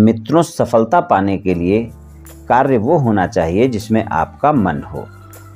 मित्रों, सफलता पाने के लिए कार्य वो होना चाहिए जिसमें आपका मन हो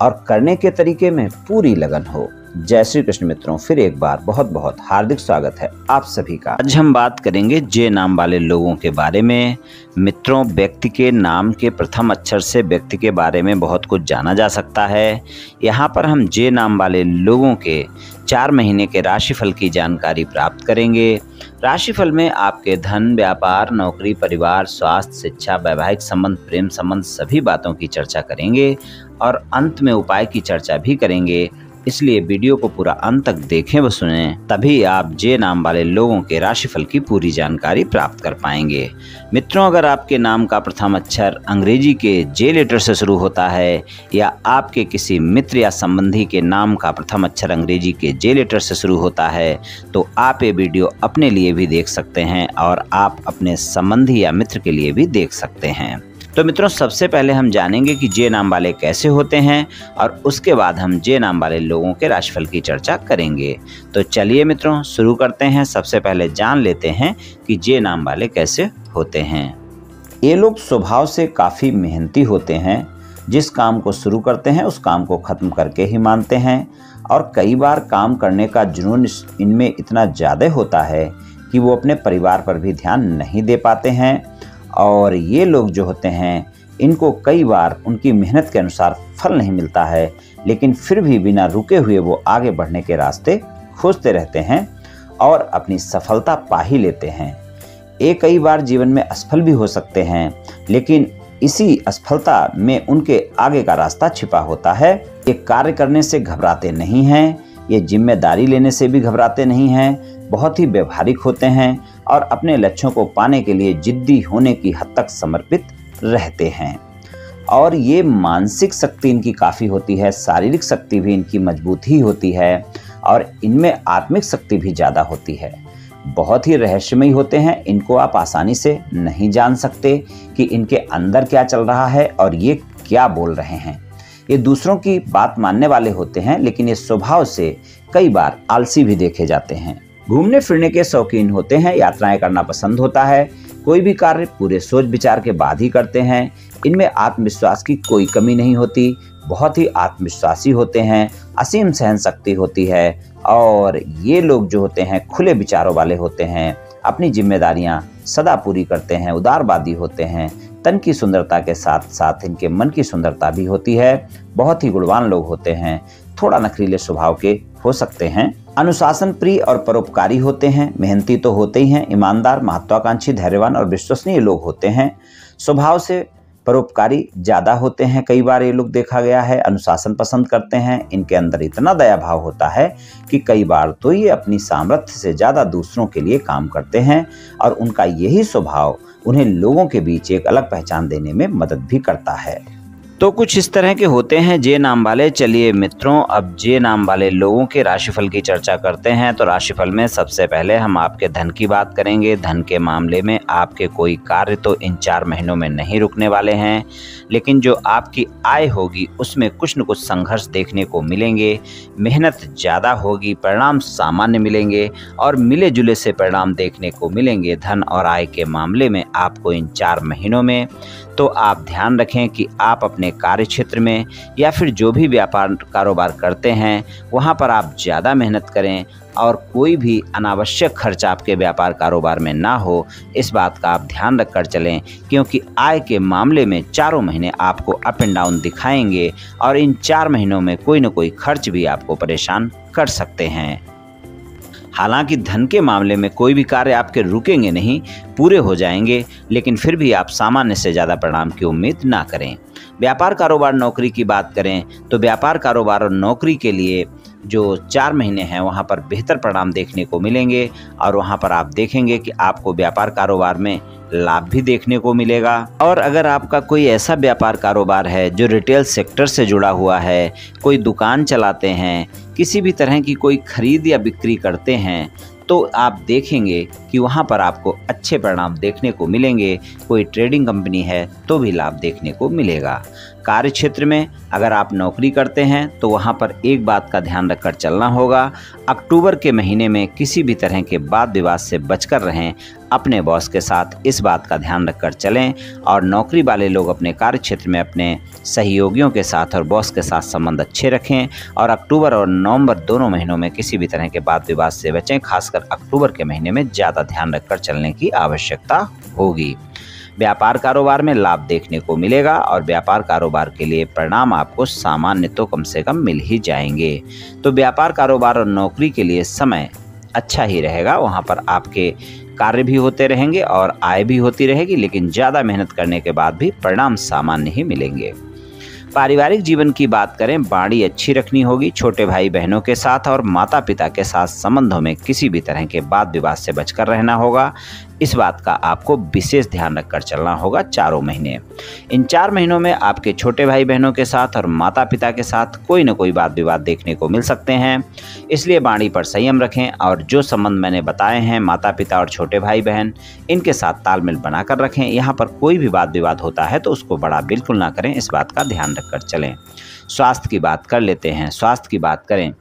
और करने के तरीके में पूरी लगन हो। जय श्री कृष्ण मित्रों, फिर एक बार बहुत बहुत हार्दिक स्वागत है आप सभी का। आज हम बात करेंगे जे नाम वाले लोगों के बारे में। मित्रों, व्यक्ति के नाम के प्रथम अक्षर से व्यक्ति के बारे में बहुत कुछ जाना जा सकता है। यहाँ पर हम जे नाम वाले लोगों के 4 महीने के राशिफल की जानकारी प्राप्त करेंगे। राशिफल में आपके धन, व्यापार, नौकरी, परिवार, स्वास्थ्य, शिक्षा, वैवाहिक संबंध, प्रेम संबंध सभी बातों की चर्चा करेंगे और अंत में उपाय की चर्चा भी करेंगे। इसलिए वीडियो को पूरा अंत तक देखें व सुनें, तभी आप जे नाम वाले लोगों के राशिफल की पूरी जानकारी प्राप्त कर पाएंगे। मित्रों, अगर आपके नाम का प्रथम अक्षर अंग्रेजी के जे लेटर से शुरू होता है या आपके किसी मित्र या संबंधी के नाम का प्रथम अक्षर अंग्रेजी के जे लेटर से शुरू होता है तो आप ये वीडियो अपने लिए भी देख सकते हैं और आप अपने संबंधी या मित्र के लिए भी देख सकते हैं। तो मित्रों, सबसे पहले हम जानेंगे कि जे नाम वाले कैसे होते हैं और उसके बाद हम जे नाम वाले लोगों के राशिफल की चर्चा करेंगे। तो चलिए मित्रों, शुरू करते हैं। सबसे पहले जान लेते हैं कि जे नाम वाले कैसे होते हैं। ये लोग स्वभाव से काफ़ी मेहनती होते हैं। जिस काम को शुरू करते हैं उस काम को ख़त्म करके ही मानते हैं और कई बार काम करने का जुनून इनमें इतना ज़्यादा होता है कि वो अपने परिवार पर भी ध्यान नहीं दे पाते हैं। और ये लोग जो होते हैं, इनको कई बार उनकी मेहनत के अनुसार फल नहीं मिलता है, लेकिन फिर भी बिना रुके हुए वो आगे बढ़ने के रास्ते खोजते रहते हैं और अपनी सफलता पा ही लेते हैं। ये कई बार जीवन में असफल भी हो सकते हैं, लेकिन इसी असफलता में उनके आगे का रास्ता छिपा होता है। ये कार्य करने से घबराते नहीं हैं, ये जिम्मेदारी लेने से भी घबराते नहीं हैं, बहुत ही व्यवहारिक होते हैं और अपने लक्ष्यों को पाने के लिए जिद्दी होने की हद तक समर्पित रहते हैं। और ये मानसिक शक्ति इनकी काफ़ी होती है, शारीरिक शक्ति भी इनकी मजबूत ही होती है और इनमें आत्मिक शक्ति भी ज़्यादा होती है। बहुत ही रहस्यमयी होते हैं। इनको आप आसानी से नहीं जान सकते कि इनके अंदर क्या चल रहा है और ये क्या बोल रहे हैं। ये दूसरों की बात मानने वाले होते हैं, लेकिन ये स्वभाव से कई बार आलसी भी देखे जाते हैं। घूमने फिरने के शौकीन होते हैं, यात्राएं करना पसंद होता है, कोई भी कार्य पूरे सोच विचार के बाद ही करते हैं। इनमें आत्मविश्वास की कोई कमी नहीं होती, बहुत ही आत्मविश्वासी होते हैं, असीम सहन शक्ति होती है और ये लोग जो होते हैं खुले विचारों वाले होते हैं, अपनी जिम्मेदारियां सदा पूरी करते हैं, उदारवादी होते हैं। तन की सुंदरता के साथ साथ इनके मन की सुंदरता भी होती है। बहुत ही गुणवान लोग होते हैं, थोड़ा नखरीले स्वभाव के हो सकते हैं। अनुशासन प्रिय और परोपकारी होते हैं, मेहनती तो होते ही हैं, ईमानदार, महत्वाकांक्षी, धैर्यवान और विश्वसनीय लोग होते हैं। स्वभाव से परोपकारी ज़्यादा होते हैं, कई बार ये लोग देखा गया है। अनुशासन पसंद करते हैं, इनके अंदर इतना दया भाव होता है कि कई बार तो ये अपनी सामर्थ्य से ज़्यादा दूसरों के लिए काम करते हैं और उनका यही स्वभाव उन्हें लोगों के बीच एक अलग पहचान देने में मदद भी करता है। तो कुछ इस तरह के होते हैं जे नाम वाले। चलिए मित्रों, अब जे नाम वाले लोगों के राशिफल की चर्चा करते हैं। तो राशिफल में सबसे पहले हम आपके धन की बात करेंगे। धन के मामले में आपके कोई कार्य तो इन 4 महीनों में नहीं रुकने वाले हैं, लेकिन जो आपकी आय होगी उसमें कुछ न कुछ संघर्ष देखने को मिलेंगे। मेहनत ज़्यादा होगी, परिणाम सामान्य मिलेंगे और मिले जुले से परिणाम देखने को मिलेंगे धन और आय के मामले में आपको इन 4 महीनों में। तो आप ध्यान रखें कि आप अपने कार्य क्षेत्र में या फिर जो भी व्यापार कारोबार करते हैं वहाँ पर आप ज़्यादा मेहनत करें और कोई भी अनावश्यक खर्च आपके व्यापार कारोबार में ना हो, इस बात का आप ध्यान रखकर चलें, क्योंकि आय के मामले में 4 महीने आपको अप एंड डाउन दिखाएंगे और इन 4 महीनों में कोई न कोई खर्च भी आपको परेशान कर सकते हैं। हालांकि धन के मामले में कोई भी कार्य आपके रुकेंगे नहीं, पूरे हो जाएंगे, लेकिन फिर भी आप सामान्य से ज़्यादा परिणाम की उम्मीद ना करें। व्यापार कारोबार नौकरी की बात करें तो व्यापार कारोबार और नौकरी के लिए जो 4 महीने हैं वहाँ पर बेहतर परिणाम देखने को मिलेंगे और वहाँ पर आप देखेंगे कि आपको व्यापार कारोबार में लाभ भी देखने को मिलेगा। और अगर आपका कोई ऐसा व्यापार कारोबार है जो रिटेल सेक्टर से जुड़ा हुआ है, कोई दुकान चलाते हैं, किसी भी तरह की कोई खरीद या बिक्री करते हैं, तो आप देखेंगे कि वहाँ पर आपको अच्छे परिणाम देखने को मिलेंगे। कोई ट्रेडिंग कंपनी है तो भी लाभ देखने को मिलेगा। कार्य क्षेत्र में अगर आप नौकरी करते हैं तो वहाँ पर एक बात का ध्यान रखकर चलना होगा, अक्टूबर के महीने में किसी भी तरह के वाद विवाद से बचकर रहें। अपने बॉस के साथ इस बात का ध्यान रखकर चलें और नौकरी वाले लोग अपने कार्य क्षेत्र में अपने सहयोगियों के साथ और बॉस के साथ संबंध अच्छे रखें और अक्टूबर और नवंबर दोनों महीनों में किसी भी तरह के वाद विवाद से बचें। खासकर अक्टूबर के महीने में ज़्यादा ध्यान रखकर चलने की आवश्यकता होगी। व्यापार कारोबार में लाभ देखने को मिलेगा और व्यापार कारोबार के लिए परिणाम आपको सामान्य तो कम से कम मिल ही जाएंगे। तो व्यापार कारोबार और नौकरी के लिए समय अच्छा ही रहेगा। वहाँ पर आपके कार्य भी होते रहेंगे और आय भी होती रहेगी, लेकिन ज़्यादा मेहनत करने के बाद भी परिणाम सामान्य ही मिलेंगे। पारिवारिक जीवन की बात करें, बाड़ी अच्छी रखनी होगी। छोटे भाई बहनों के साथ और माता पिता के साथ संबंधों में किसी भी तरह के वाद विवाद से बचकर रहना होगा। इस बात का आपको विशेष ध्यान रखकर चलना होगा चारों महीने। इन 4 महीनों में आपके छोटे भाई बहनों के साथ और माता पिता के साथ कोई न कोई वाद विवाद देखने को मिल सकते हैं, इसलिए वाणी पर संयम रखें और जो संबंध मैंने बताए हैं माता पिता और छोटे भाई बहन, इनके साथ तालमेल बनाकर रखें। यहाँ पर कोई भी वाद विवाद होता है तो उसको बड़ा बिल्कुल ना करें, इस बात का ध्यान रखकर चलें। स्वास्थ्य की बात कर लेते हैं। स्वास्थ्य की बात करें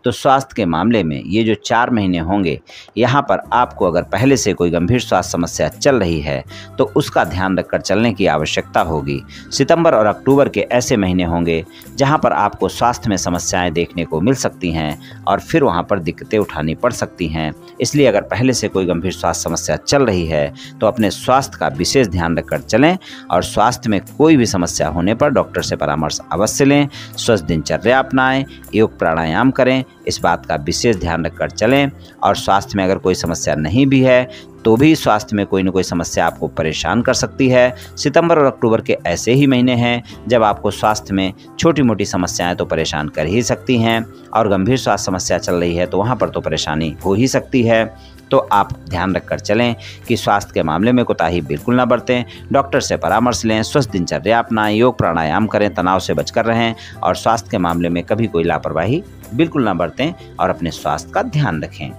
तो स्वास्थ्य के मामले में ये जो 4 महीने होंगे, यहाँ पर आपको अगर पहले से कोई गंभीर स्वास्थ्य समस्या चल रही है तो उसका ध्यान रखकर चलने की आवश्यकता होगी। सितंबर और अक्टूबर के ऐसे महीने होंगे जहाँ पर आपको स्वास्थ्य में समस्याएं देखने को मिल सकती हैं और फिर वहाँ पर दिक्कतें उठानी पड़ सकती हैं। इसलिए अगर पहले से कोई गंभीर स्वास्थ्य समस्या चल रही है तो अपने स्वास्थ्य का विशेष ध्यान रखकर चलें और स्वास्थ्य में कोई भी समस्या होने पर डॉक्टर से परामर्श अवश्य लें। स्वस्थ दिनचर्या अपनाएं, योग प्राणायाम करें, इस बात का विशेष ध्यान रखकर चलें। और स्वास्थ्य में अगर कोई समस्या नहीं भी है तो भी स्वास्थ्य में कोई न कोई समस्या आपको परेशान कर सकती है। सितंबर और अक्टूबर के ऐसे ही महीने हैं जब आपको स्वास्थ्य में छोटी मोटी समस्याएं तो परेशान कर ही सकती हैं और गंभीर स्वास्थ्य समस्या चल रही है तो वहाँ पर तो परेशानी हो ही सकती है। तो आप ध्यान रखकर चलें कि स्वास्थ्य के मामले में कोताही बिल्कुल ना बरतें, डॉक्टर से परामर्श लें, स्वस्थ दिनचर्या अपनाएं, योग प्राणायाम करें, तनाव से बचकर रहें और स्वास्थ्य के मामले में कभी कोई लापरवाही बिल्कुल ना बरतें और अपने स्वास्थ्य का ध्यान रखें।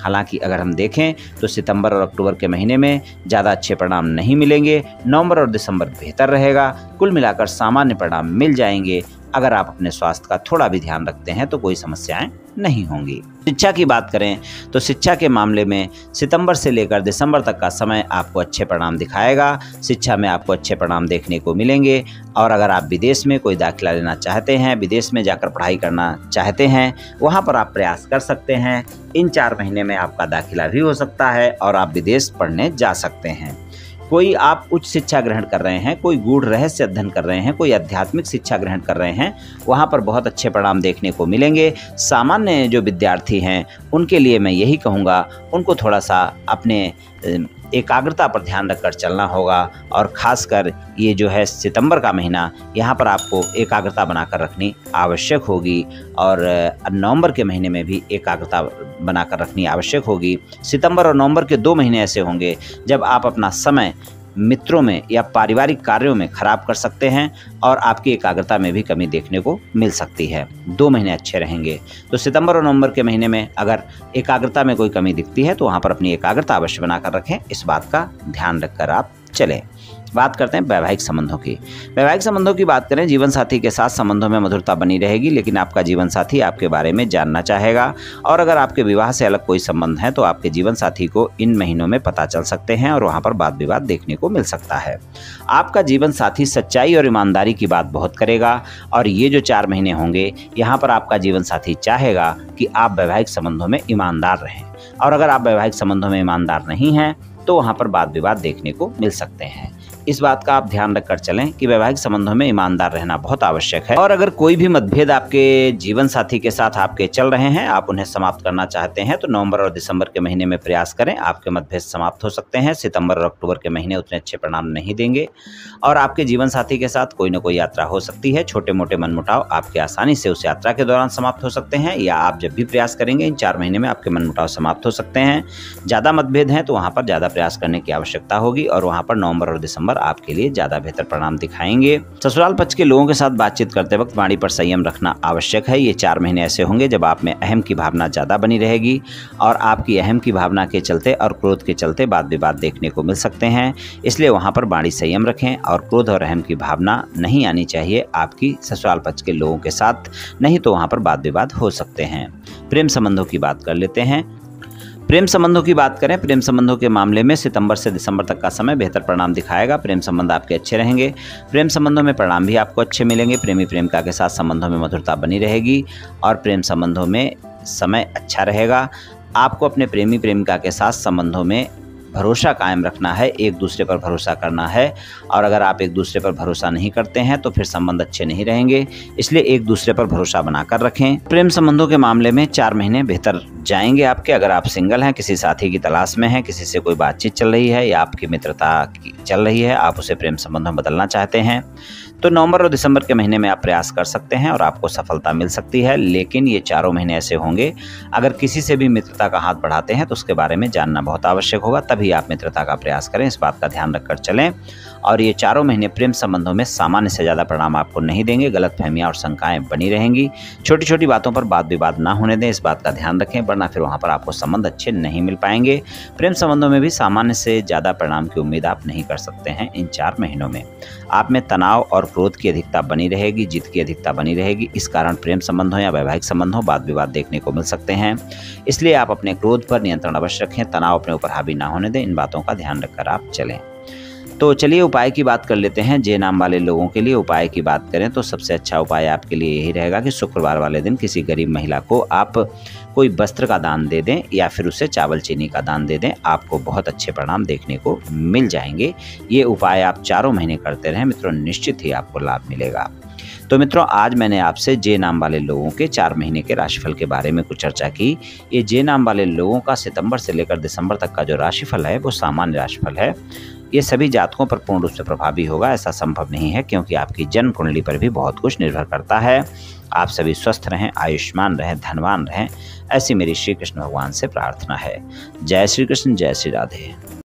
हालांकि अगर हम देखें तो सितंबर और अक्टूबर के महीने में ज़्यादा अच्छे परिणाम नहीं मिलेंगे, नवंबर और दिसंबर बेहतर रहेगा। कुल मिलाकर सामान्य परिणाम मिल जाएंगे। अगर आप अपने स्वास्थ्य का थोड़ा भी ध्यान रखते हैं तो कोई समस्याएं नहीं होंगी। शिक्षा की बात करें तो शिक्षा के मामले में सितंबर से लेकर दिसंबर तक का समय आपको अच्छे परिणाम दिखाएगा। शिक्षा में आपको अच्छे परिणाम देखने को मिलेंगे और अगर आप विदेश में कोई दाखिला लेना चाहते हैं, विदेश में जाकर पढ़ाई करना चाहते हैं, वहाँ पर आप प्रयास कर सकते हैं। इन 4 महीने में आपका दाखिला भी हो सकता है और आप विदेश पढ़ने जा सकते हैं। कोई आप उच्च शिक्षा ग्रहण कर रहे हैं, कोई गूढ़ रहस्य अध्ययन कर रहे हैं, कोई आध्यात्मिक शिक्षा ग्रहण कर रहे हैं, वहाँ पर बहुत अच्छे परिणाम देखने को मिलेंगे। सामान्य जो विद्यार्थी हैं उनके लिए मैं यही कहूँगा, उनको थोड़ा सा अपने एकाग्रता पर ध्यान रखकर चलना होगा और ख़ासकर ये जो है सितंबर का महीना, यहाँ पर आपको एकाग्रता बनाकर रखनी आवश्यक होगी और नवंबर के महीने में भी एकाग्रता बनाकर रखनी आवश्यक होगी। सितंबर और नवंबर के 2 महीने ऐसे होंगे जब आप अपना समय मित्रों में या पारिवारिक कार्यों में खराब कर सकते हैं और आपकी एकाग्रता में भी कमी देखने को मिल सकती है। 2 महीने अच्छे रहेंगे। तो सितंबर और नवंबर के महीने में अगर एकाग्रता में कोई कमी दिखती है तो वहाँ पर अपनी एकाग्रता अवश्य बनाकर रखें, इस बात का ध्यान रखकर आप चलें। बात करते हैं वैवाहिक संबंधों की। वैवाहिक संबंधों की बात करें, जीवन साथी के साथ संबंधों में मधुरता बनी रहेगी, लेकिन आपका जीवन साथी आपके बारे में जानना चाहेगा और अगर आपके विवाह से अलग कोई संबंध है तो आपके जीवन साथी को इन महीनों में पता चल सकते हैं और वहाँ पर वाद विवाद देखने को मिल सकता है। आपका जीवन साथी सच्चाई और ईमानदारी की बात बहुत करेगा और ये जो 4 महीने होंगे यहाँ पर आपका जीवन साथी चाहेगा कि आप वैवाहिक संबंधों में ईमानदार रहें और अगर आप वैवाहिक संबंधों में ईमानदार नहीं हैं तो वहाँ पर वाद विवाद देखने को मिल सकते हैं। इस बात का आप ध्यान रखकर चलें कि वैवाहिक संबंधों में ईमानदार रहना बहुत आवश्यक है। और अगर कोई भी मतभेद आपके जीवन साथी के साथ आपके चल रहे हैं, आप उन्हें समाप्त करना चाहते हैं तो नवंबर और दिसंबर के महीने में प्रयास करें, आपके मतभेद समाप्त हो सकते हैं। सितंबर और अक्टूबर के महीने उतने अच्छे परिणाम नहीं देंगे और आपके जीवन साथी के साथ कोई न कोई यात्रा हो सकती है। छोटे मोटे मनमुटाव आपके आसानी से उस यात्रा के दौरान समाप्त हो सकते हैं या आप जब भी प्रयास करेंगे इन 4 महीने में आपके मनमुटाव समाप्त हो सकते हैं। ज़्यादा मतभेद हैं तो वहाँ पर ज़्यादा प्रयास करने की आवश्यकता होगी और वहाँ पर नवंबर और दिसंबर दिसंबर आपके लिए ज्यादा बेहतर परिणाम दिखाएंगे। ससुराल पक्ष के लोगों के साथ बातचीत करते वक्त वाणी पर संयम रखना आवश्यक है। ये 4 महीने ऐसे होंगे जब आप में अहम की भावना ज्यादा बनी रहेगी और आपकी अहम की भावना के चलते और क्रोध के चलते वाद विवाद देखने को मिल सकते हैं। इसलिए वहां पर वाणी संयम रखें और क्रोध और अहम की भावना नहीं आनी चाहिए आपकी ससुराल पक्ष के लोगों के साथ, नहीं तो वहां पर वाद विवाद हो सकते हैं। प्रेम संबंधों की बात कर लेते हैं। प्रेम संबंधों की बात करें, प्रेम संबंधों के मामले में सितंबर से दिसंबर तक का समय बेहतर परिणाम दिखाएगा। प्रेम संबंध आपके अच्छे रहेंगे। प्रेम संबंधों में परिणाम भी आपको अच्छे मिलेंगे। प्रेमी प्रेमिका के साथ संबंधों में मधुरता बनी रहेगी और प्रेम संबंधों में समय अच्छा रहेगा। आपको अपने प्रेमी प्रेमिका के साथ संबंधों में भरोसा कायम रखना है, एक दूसरे पर भरोसा करना है। और अगर आप एक दूसरे पर भरोसा नहीं करते हैं तो फिर संबंध अच्छे नहीं रहेंगे, इसलिए एक दूसरे पर भरोसा बनाकर रखें। प्रेम संबंधों के मामले में 4 महीने बेहतर जाएंगे आपके। अगर आप सिंगल हैं, किसी साथी की तलाश में हैं, किसी से कोई बातचीत चल रही है या आपकी मित्रता चल रही है, आप उसे प्रेम संबंधों में बदलना चाहते हैं, तो नवंबर और दिसंबर के महीने में आप प्रयास कर सकते हैं और आपको सफलता मिल सकती है। लेकिन ये 4 महीने ऐसे होंगे, अगर किसी से भी मित्रता का हाथ बढ़ाते हैं तो उसके बारे में जानना बहुत आवश्यक होगा, तभी आप मित्रता का प्रयास करें। इस बात का ध्यान रखकर चलें। और ये 4 महीने प्रेम संबंधों में सामान्य से ज़्यादा परिणाम आपको नहीं देंगे। गलतफहमियां और शंकाएं बनी रहेंगी। छोटी छोटी बातों पर वाद विवाद ना होने दें, इस बात का ध्यान रखें, वरना फिर वहाँ पर आपको संबंध अच्छे नहीं मिल पाएंगे। प्रेम संबंधों में भी सामान्य से ज़्यादा परिणाम की उम्मीद आप नहीं कर सकते हैं इन 4 महीनों में। आप में तनाव और क्रोध की अधिकता बनी रहेगी, जिद की अधिकता बनी रहेगी। इस कारण प्रेम संबंधों या वैवाहिक संबंधों वाद विवाद देखने को मिल सकते हैं। इसलिए आप अपने क्रोध पर नियंत्रण अवश्य रखें, तनाव अपने ऊपर हावी ना होने दें। इन बातों का ध्यान रखकर आप चलें। तो चलिए उपाय की बात कर लेते हैं। जे नाम वाले लोगों के लिए उपाय की बात करें तो सबसे अच्छा उपाय आपके लिए यही रहेगा कि शुक्रवार वाले दिन किसी गरीब महिला को आप कोई वस्त्र का दान दे दें या फिर उसे चावल चीनी का दान दे दें। आपको बहुत अच्छे परिणाम देखने को मिल जाएंगे। ये उपाय आप 4 महीने करते रहें मित्रों, निश्चित ही आपको लाभ मिलेगा। तो मित्रों, आज मैंने आपसे जे नाम वाले लोगों के 4 महीने के राशिफल के बारे में कुछ चर्चा की। ये जे नाम वाले लोगों का सितंबर से लेकर दिसंबर तक का जो राशिफल है वो सामान्य राशिफल है। ये सभी जातकों पर पूर्ण रूप से प्रभावी होगा ऐसा संभव नहीं है, क्योंकि आपकी जन्म कुंडली पर भी बहुत कुछ निर्भर करता है। आप सभी स्वस्थ रहें, आयुष्मान रहें, धनवान रहें, ऐसी मेरी श्री कृष्ण भगवान से प्रार्थना है। जय श्री कृष्ण, जय श्री राधे।